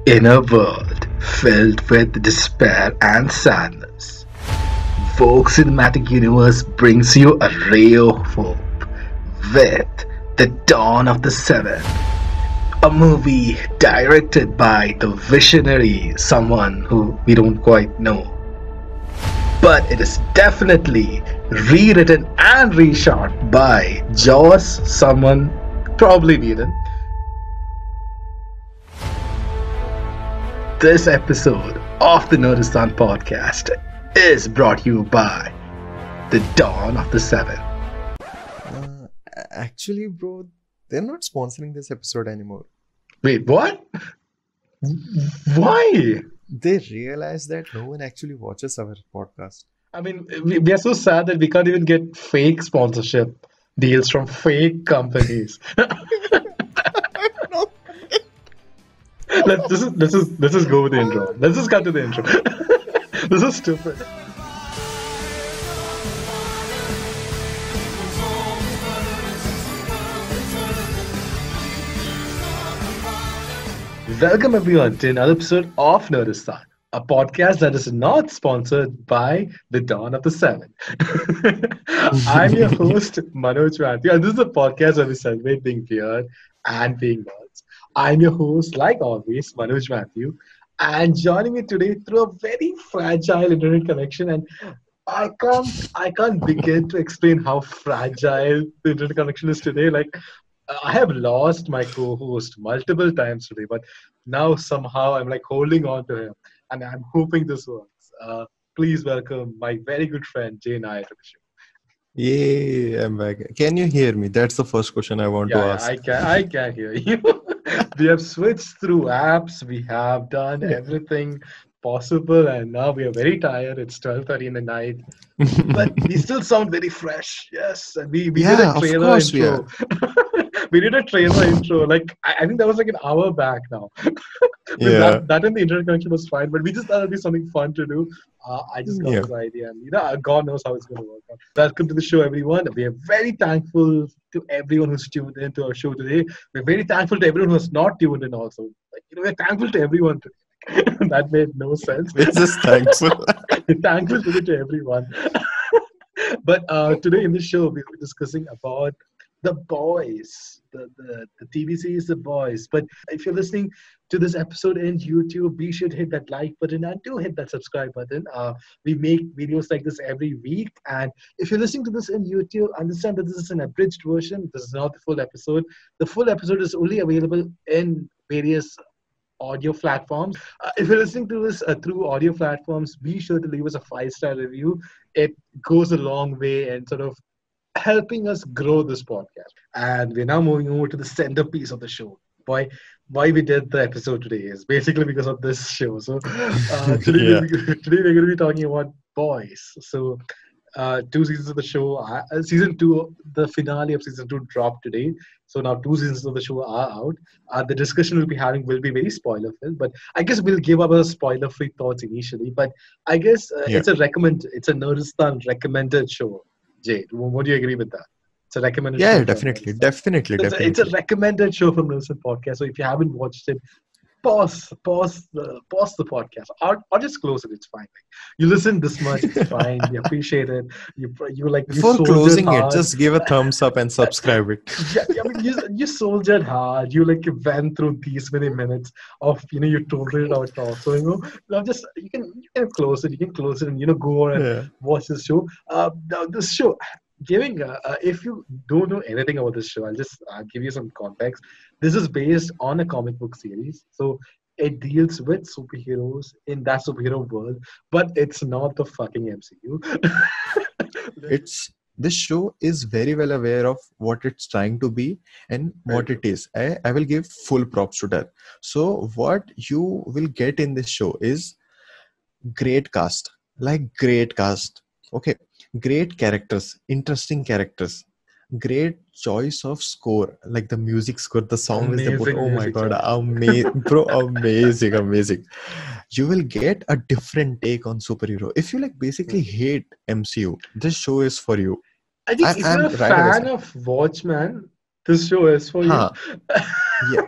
In a world filled with despair and sadness, Vogue Cinematic Universe brings you a ray of hope with The Dawn of the Seven, a movie directed by the visionary someone who we don't quite know. But it is definitely rewritten and reshot by Joss, someone probably Whedon. This episode of the Nerdistan Podcast is brought to you by The Dawn of the Seven. Actually, bro, they're not sponsoring this episode anymore. Wait, what? Why? They realize that no one actually watches our podcast. I mean, we are so sad that we can't even get fake sponsorship deals from fake companies. Let's just go with the intro. Let's just cut to the intro. This is stupid. Welcome everyone to another episode of Nerdistan, a podcast that is not sponsored by The Dawn of the Seven. I'm your host, Manoj Matthew, and this is a podcast where we celebrate being weird and being nerds. I'm your host, like always, Manoj Matthew, and joining me today through a very fragile internet connection, and I can't begin to explain how fragile the internet connection is today. Like, I have lost my co-host multiple times today, but now somehow I'm like holding on to him, and I'm hoping this works. Please welcome my very good friend Jay Nair to the show. Yay, I'm back. Can you hear me? That's the first question I want to ask. I can hear you. We have switched through apps. We have done everything possible, and now we are very tired. It's 12:30 in the night, but we still sound very fresh. Yes, and we did a trailer course intro. We did a trailer intro. Like I think that was like an hour back now. That and the internet connection was fine, but we just thought it'd be something fun to do. I just got this idea, and God knows how it's going to work out. Welcome to the show, everyone. We are very thankful to everyone who's tuned into our show today. We're very thankful to everyone who's not tuned in also. Like, we're thankful to everyone today. That made no sense. We're just thankful. We're thankful to everyone. But today in the show, we'll be discussing about The Boys, the TV series The Boys. But if you're listening to this episode in YouTube, be sure to hit that like button and do hit that subscribe button. We make videos like this every week. And if you're listening to this in YouTube, understand that this is an abridged version. This is not the full episode. The full episode is only available in various audio platforms. If you're listening to this through audio platforms, be sure to leave us a 5-star review. It goes a long way in sort of helping us grow this podcast. And we're now moving over to the centerpiece of the show. Why we did the episode today is basically because of this show. So today we're going to be talking about Boys. So 2 seasons of the show, season 2, the finale of season 2 dropped today. So now 2 seasons of the show are out. The discussion we'll be having will be very spoiler filled, but I guess we'll give up our spoiler free thoughts initially. But I guess it's a Nerdistan recommended show. Jay, would you agree with that? It's a recommended show. Yeah, definitely. It's a recommended show from Nerdistan Podcast. So if you haven't watched it, pause the podcast, or just close it. It's fine. Like, you listen this much, it's fine. We appreciate it. Before closing it, just give a thumbs up and subscribe it. I mean, you soldiered hard. You went through these many minutes of you tolerated our talk. So you can close it. You can close it and go on and watch this show. Now this show. If you don't know anything about this show, I'll give you some context. This is based on a comic book series, so it deals with superheroes in that superhero world, but it's not the fucking MCU. This show is very well aware of what it's trying to be and what it is. I will give full props to that. So what you will get in this show is great cast. Okay, great characters, interesting characters, great choice of score, like the music score, the song is the oh my god, amazing. You will get a different take on superhero. If you basically hate MCU, this show is for you. I think if you're a fan of Watchmen, this show is for you. Yeah.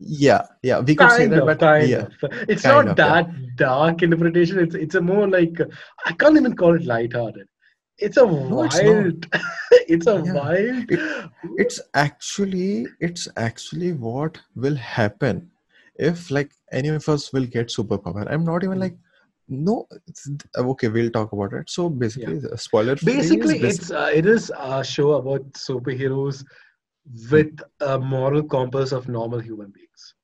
Yeah, we could say that, but Kind yeah, of. It's kind not of, yeah. that dark interpretation. It's a more like I can't even call it lighthearted. It's a No, it's not. wild. It's a Yeah, wild. it it's actually what will happen if like any of us will get superpower. I'm not even like, no, okay, we'll talk about it. So Yeah. basically, the spoiler free is Basically, basically, it is a show about superheroes with a moral compass of normal human beings.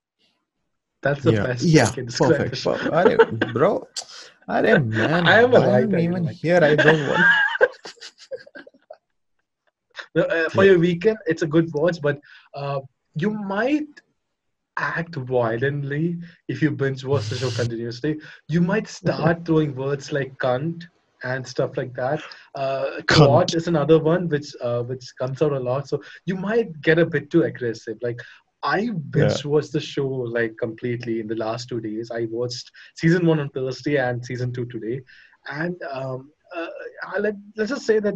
That's the yeah, best way I yeah, can describe the perfect. show. Bro, man, I am a why light. I'm I am a even light. here? I don't want. For Yeah. your weekend, it's a good watch, but you might act violently if you binge watch the show continuously. You might start throwing words like cunt and stuff like that. Twat Cunt. is another one which comes out a lot. So you might get a bit too aggressive. Like I Yeah. binge watched the show like completely in the last 2 days. I watched season one on Thursday and season two today. And let's just say that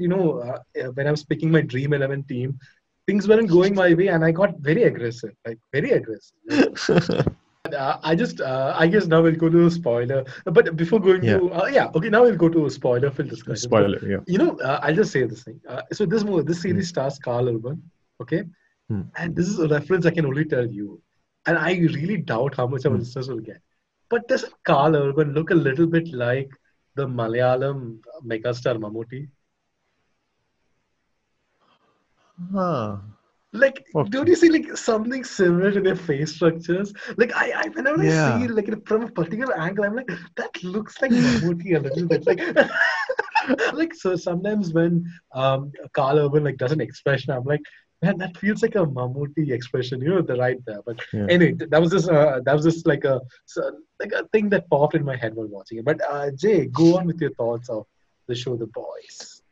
when I was picking my Dream 11 team, things weren't going my way, and I got very aggressive, like very aggressive. Like I guess now we'll go to spoiler. But before going Yeah. to yeah, okay, now we'll go to spoiler filled discussions. But Spoiler. Yeah. I'll just say this thing. So this Hmm. series stars Carl Urban, okay, Hmm. and this is a reference I can only tell you, and I really doubt how much our Hmm. listeners will get. But doesn't Carl Urban look a little bit like the Malayalam megastar Mammootty? Ah, Like, don't okay. you see like something similar to their face structures? Like I whenever I see Yeah. like from a particular angle, I'm like, that looks like Mammootty a little bit. Like like so sometimes when Carl Urban like does an expression, I'm like, man, that feels like a Mammootty expression, the right there. But Yeah. anyway, that was just like like a thing that popped in my head while watching it. But Jay, go on with your thoughts of the show The Boys.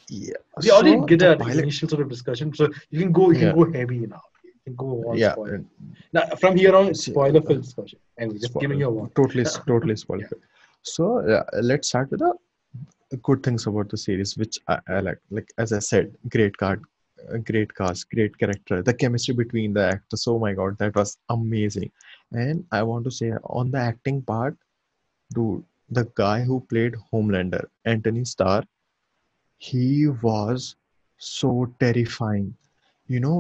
Yeah. We already So did the an pilot. initial sort of discussion, so you can Yeah. go heavy now. You can go all Yeah. spoiler. Now from here on, it's See, spoiler filled discussion. Anyway, just giving you a warning. totally spoiler. Yeah, So let's start with the good things about the series, which I like. Like as I said, great cast, great character, the chemistry between the actors. Oh my god, that was amazing. And I want to say on the acting part, dude, the guy who played Homelander, Anthony Starr, he was so terrifying.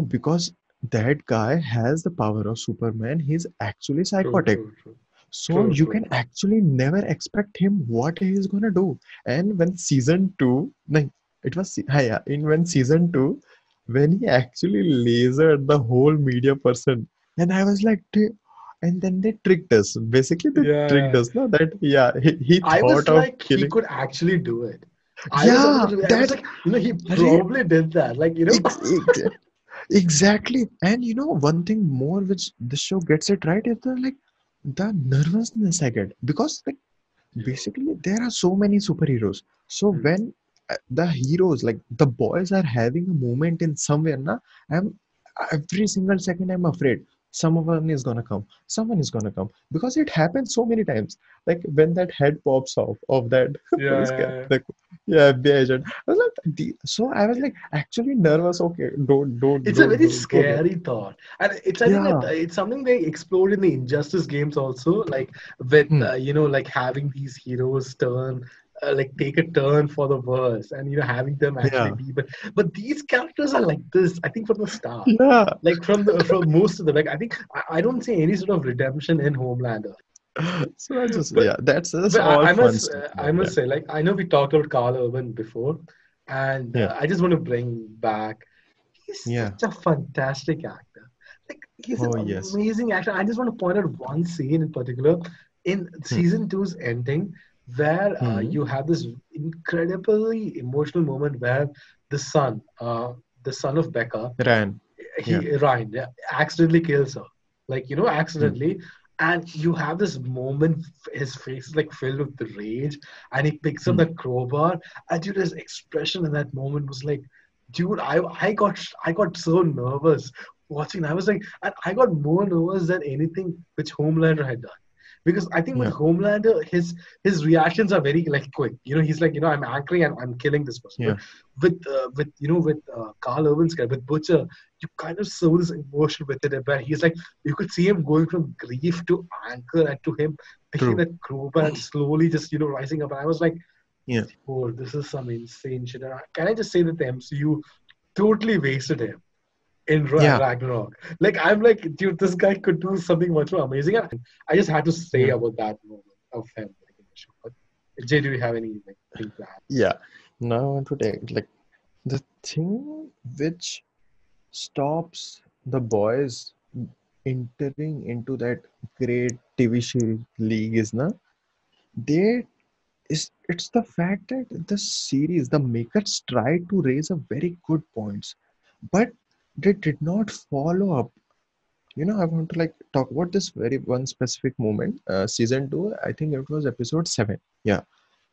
Because that guy has the power of Superman. He's actually true, psychotic. true, true, So true, you true, can true. actually never expect him what he's gonna do. And when season two, like it was, yeah, when season two, when he actually lasered the whole media person, and I was like, and then they tricked us. Basically, they tricked Yeah, us. No, that yeah, he I was thought of like, he killing. could actually do it. Yeah, I was that. like, he Arre, probably did that. Like, ex- ex- exactly. And one thing more which the show gets it right is the nervousness I get, because like yeah. basically there are so many superheroes. So Hmm. when the heroes, like the boys, are having a moment in somewhere, na, I'm every single second I'm afraid someone is gonna come, because it happens so many times. Like when that head pops off of that Yeah, police guy, yeah, yeah. like, yeah, FBI agent. I was like, so I was like actually nervous. Okay, It's a very don't worry. scary thought, and I think that Yeah. it's something they explored in the Injustice games also, like with Hmm. like having these heroes like take a turn for the worse, and having them actually Yeah. be. But these characters are like this. I think from the start, Yeah. like from most of the like, I think I don't see any sort of redemption in Homelander. So I just, But yeah, that's but all I fun must stuff I about must that. say, like, I know we talked about Carl Urban before, and Yeah. I just want to bring back. He's Yeah. such a fantastic actor. Like he's an Oh yes. amazing actor. I just want to point out one scene in particular in Hmm. season two's ending, where Hmm. you have this incredibly emotional moment where the son, the son of Becca, Ryan. Yeah. Ryan, yeah, accidentally kills her, like Hmm. accidentally. And you have this moment, his face is like filled with rage, and he picks up Hmm. that crowbar, and dude, his expression in that moment was like, dude, I got so nervous watching. I was like, and I got more nervous than anything which Homelander had done. Because I think with yeah, Homelander, his reactions are very like quick. He's like, I'm angry and I'm killing this person. But yeah, with Carl Urban's character, with Butcher, you kind of saw this emotion with it, where he's like, you could see him going from grief to anger, and to him picking true. that crowbar and slowly just rising up. And I was like, Yeah, oh, this is some insane shit. And can I just say that the MCU totally wasted him in yeah, Ragnarok? Like, I'm like, dude, this guy could do something much more amazing. And I just had to say yeah, about that moment of him like, in the show. But Jay, do you have any like thing to add? yeah. Now I want to take like the thing which stops the boys entering into that great TV series league is na they it's the fact that the series the makers tried to raise a very good points, but they did not follow up. I want to like talk about this very one specific moment. Season 2, I think it was episode 7. Yeah.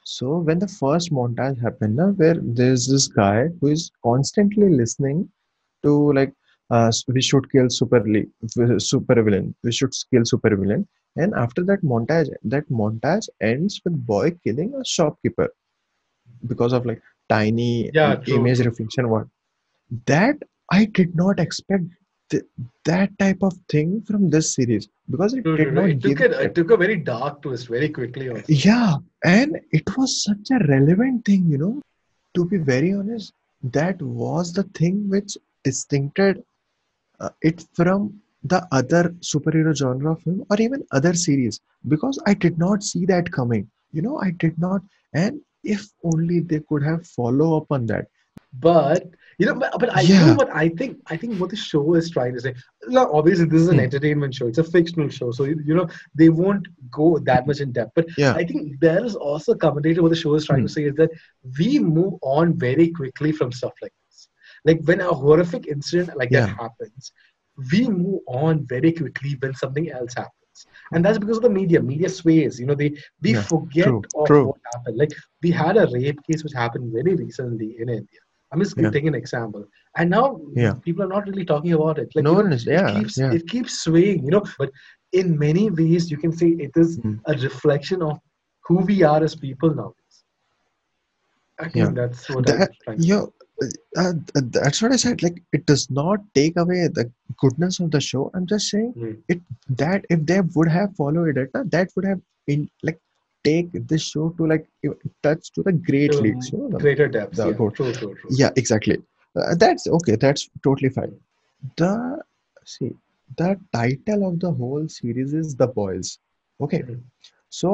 So when the first montage happened, na, where there's this guy who is constantly listening to like we should kill super villain. We should kill super villain. And after that montage ends with boy killing a shopkeeper because of like tiny Yeah, true, image true, true. reflection. What that I did not expect th- that type of thing from this series because it True, did true, true. not It took give it. that. It took a very dark twist very quickly. Also, Yeah, and it was such a relevant thing. To be very honest, that was the thing which distincted it from the other superhero genre film or even other series because I did not see that coming. I did not, and if only they could have follow up on that. but but I Yeah. what I think. I think what the show is trying to say. Now, obviously, this is an Hmm. entertainment show. It's a fictional show, so they won't go that much in depth. But Yeah. I think there is also a commentator. What the show is trying to Hmm. say is that we move on very quickly from stuff like this. Like when a horrific incident like that Yeah. happens, we move on very quickly when something else happens. And that's because of the media. Media sways. They Yeah. forget True. of True. what happened. Like we had a rape case which happened very recently in India. I'm just Yeah. taking an example, and now Yeah. people are not really talking about it. Like No one is. it Yeah. keeps Yeah. it keeps swaying. But in many ways, you can say it is Hmm. a reflection of who we are as people nowadays. I Yeah. think that's what I'm That trying to you say. know, that's what I said. Like it does not take away the goodness of the show. I'm just saying Mm. it that if they would have followed it, that would have in like take this show to like touch to the great leagues. Greater depths. The Yeah, goal. true, true, true, Yeah, exactly. That's okay. That's totally fine. true. The see the title of the whole series is The Boys. Okay. Mhm. So,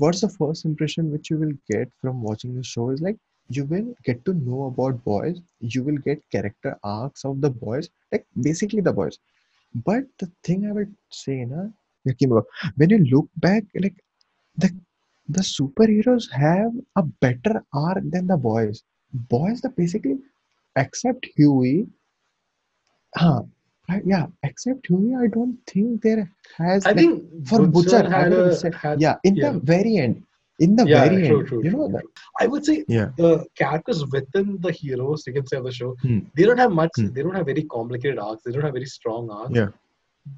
what's the first impression which you will get from watching the show is like you will get to know about boys, you will get character arcs of the boys, like basically the boys. But the thing I would say, like, when you look back, like the the superheroes have a better arc than the boys. Boys, the basically except Huey, huh? Yeah, except Huey, I don't think there has I like think for Butcher Butcher, I had will a say, had yeah, in the yeah. very end, in the Yeah, very true, end, true, you know true, that. true. I would say Yeah. the characters within the heroes, you can say, of the show, Hmm. they don't have much, Hmm. they don't have very complicated arcs, they don't have very strong arcs. Yeah.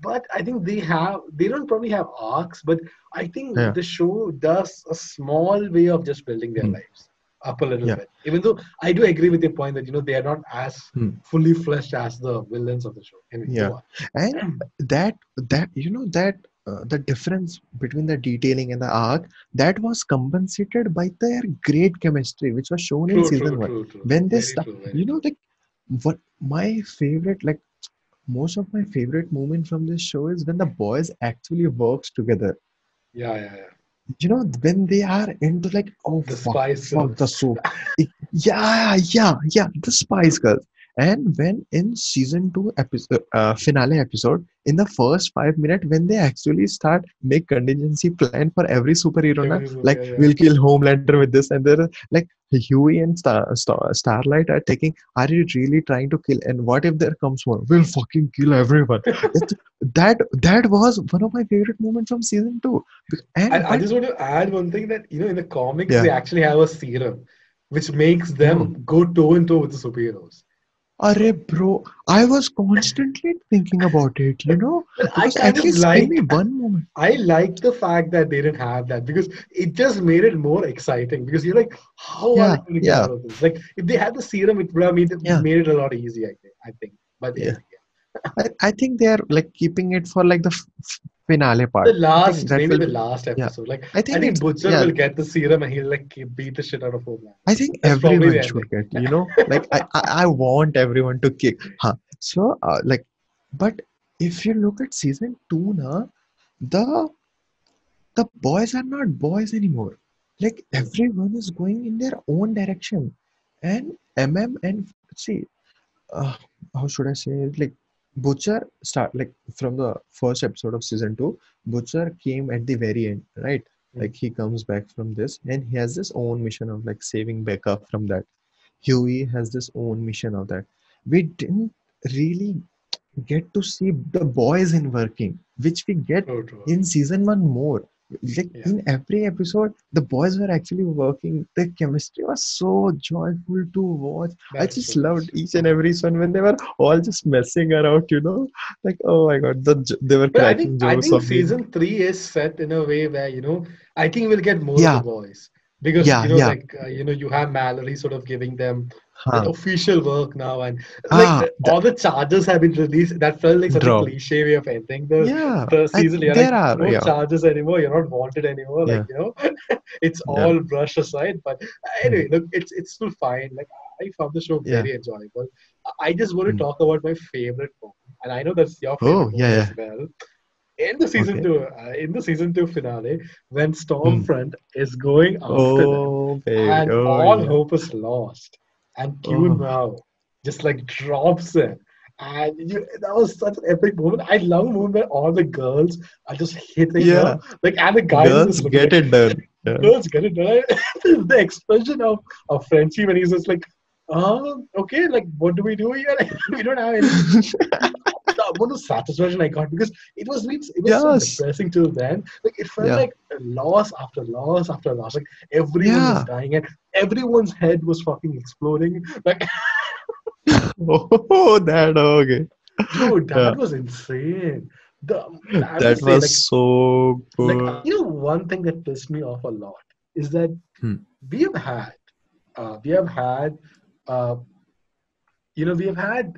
But I think they don't probably have arcs, but I think Yeah. the show does a small way of just building their Hmm. lives up a little Yeah. bit. Even though I do agree with your point that, they are not as Hmm. fully fleshed as the villains of the show. Anyway, Yeah. go And on. that the difference between the detailing and the arc that was compensated by their great chemistry, which was shown in True, season true, one. true, true. When they Very start, true, very true. like what my favorite, like most of my favorite moment from this show is when the boys actually works together. Yeah, yeah, yeah. When they are into like, oh The fuck, Spice fuck the Girls. soup. Yeah, the Spice Girls. And when in season 2 episode finale episode, in the first 5 minutes, when they actually start make contingency plan for every superhero, na, Everyone, like yeah, yeah. we'll kill Homelander with this, and there like Huey and Starlight are taking, are you really trying to kill? And what if there comes one? We'll fucking kill everyone. It's, that was one of my favorite moments from season 2. And I but just want to add one thing that in the comics yeah. they actually have a serum which makes Oh, them go toe and toe with the superheroes. Arre, bro, I was constantly thinking about it, But I because kind at of least give me like one moment. I like the fact that they didn't have that because it just made it more exciting. Because you're like, how are they Yeah, going to get yeah, out of this? Like, if they had the serum, it would have yeah, made it a lot easier. I think. But yeah. anyway, I think they are like keeping it for like the finale the part. I think last, that maybe will the be, last yeah. episode. Like, I I think think it's, Butcher yeah. will get the serum and he'll like beat the shit out of Homeland. I think That's probably the everyone should ending. get, like I want everyone to kick. Huh. So, like, but if you look at season two now, the the boys are not boys anymore. Like Hmm. everyone is going in their own direction, and and see, uh, how should I say it? Like Butcher start like from the first episode of season two. Butcher came at the very end, right? Hmm. Like he comes back from this, and he has this own mission of like saving Becca from that. Huey has this own mission of that. We didn't really get to see the boys in working, which we get True, true. in season one more. Like Yeah. in every episode, the boys were actually working. The chemistry was so joyful to watch. I That's just true. That's loved true. each and every one when they were all just messing around. Like, oh my god, they were But cracking I jokes think on me. season three is set in a way where I think we'll get more of the Yeah, boys because yeah, yeah. you have Mallory sort of giving them the Huh. official work now, and like Ah, the all the charges have been released. That felt like such a drop. cliche way of ending Yeah, the season. You're like, there are. no Yeah, charges anymore. You're not wanted anymore. Like yeah, it's yeah, all brushed aside. But mm, anyway, look, it's still fine. Like I found the show yeah. very enjoyable. I just want to Mm. talk about my favorite moment, and I know that's your Oh, favorite yeah, moment as yeah. well in the Okay. season 2 finale when Mm. Stormfront is going after them Oh, baby. and Oh, all yeah. hope is lost and Q Oh, now just like drops it and that was such an epic moment. I love a moment where all the girls are just hitting her yeah. like and the guys are Girls just looking get like it done. Yeah. girls get it done. The expression of Frenchie when he's just like okay, like what do we do here? We don't have anything. The amount of satisfaction I got because it was so Yes. depressing till then. Like it felt Yeah. like loss after loss after loss. Like everyone was Yeah. dying and everyone's head was fucking exploding. Like Oh, that. Okay. dude, Yeah. that was insane. The I That must say, was so good. one thing that pissed me off a lot is that Hmm. we have had we have had uh, we have had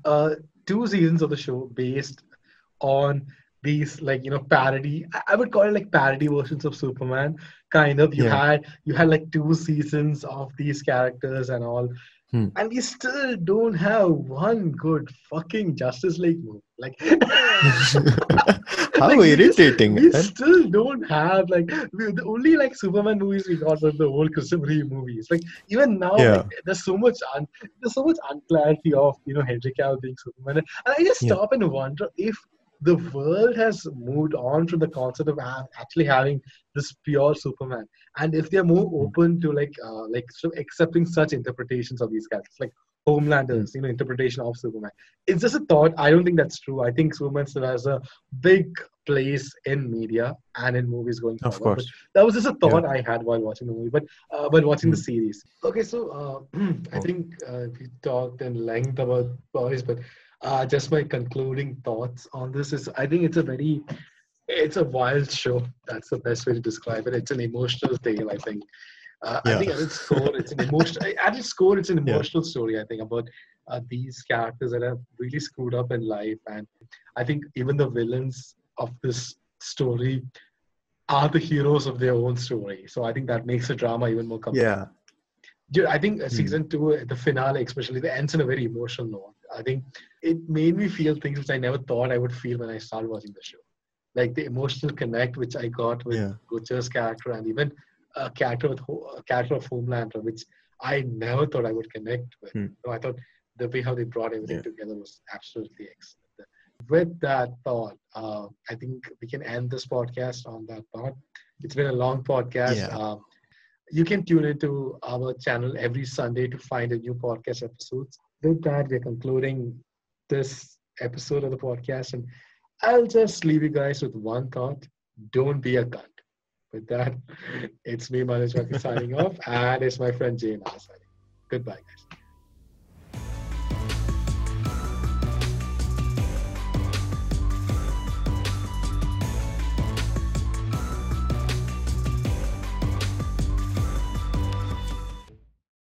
uh, 2 seasons of the show based on these parody. I would call it like parody versions of Superman. Kind of. Yeah. You had like 2 seasons of these characters and all, Hmm. and we still don't have one good fucking Justice League movie. Like, How like irritating. we And still don't have the only like Superman movies we got were the old Christopher Reeve movies. Like even now, like yeah. there's so much unclarity of Henry Cavill being Superman, and I just Yeah. stop and wonder if the world has moved on from the concept of actually having this pure Superman, and if they're more Hmm. open to sort of accepting such interpretations of these characters, like Hmm. Homelander's interpretation of Superman. It's just a thought. I don't think that's true. I think Superman still has a big place in media and in movies going Of forward. But course. that was just a Yeah. thought I had while watching the movie, but while watching the Hmm. series. Okay, so I Oh, think we talked in length about boys, but just my concluding thoughts on this is I think it's a wild show. That's the best way to describe it. It's an emotional tale, I think. I yeah. think at its core, it's an emotional. At its core, it's an Yeah. emotional story. I think about these characters that have really screwed up in life, and I think even the villains of this story are the heroes of their own story. So I think that makes the drama even more compelling. Yeah. Dude, I think Hmm. season two, the finale especially, the ends on a very emotional note. I think it made me feel things which I never thought I would feel when I started watching the show. Like the emotional connect which I got with Yeah. Butcher's character and even a character of Homelander, which I never thought I would connect with. Hmm. I thought the way how they brought everything Yeah. together was absolutely excellent. With that thought, I think we can end this podcast on that thought. It's been a long podcast. Yeah. You can tune into our channel every Sunday to find a new podcast episodes. With that, we're concluding this episode of the podcast, and I'll just leave you guys with one thought: don't be a cunt. With that, it's me, Manoj Vaki, signing off, and it's my friend Jay Nara signing. Goodbye, guys.